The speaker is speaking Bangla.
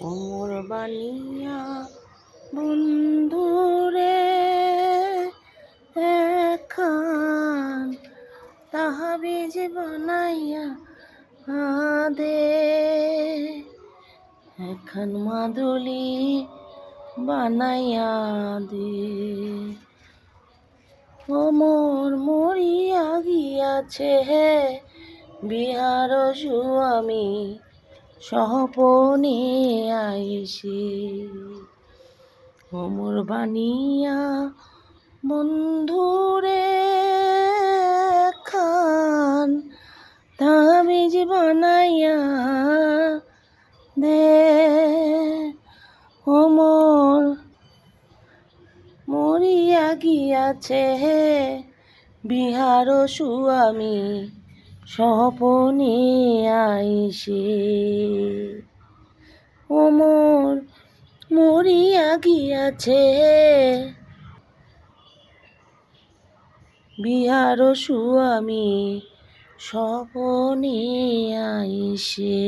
মোর বানিয়া বন্ধুরে একখান তাহাবিজ বানাইয়া দে, একখান মাদুলি বানাইয়া দে। ও মোর মরিয়া গিয়াছে হে বিহার স্বামী স্বপনে আইসে। ও মোর বানিয়া বন্ধুরে খান তাবিজ বানাইয়া দে। ও মোর মরিয়া গিয়াছে হে বিহার স্বামী স্বপনে আইসে। ও মোর মরিয়া গিয়াছে বিহার স্বামী স্বপনে আইসে।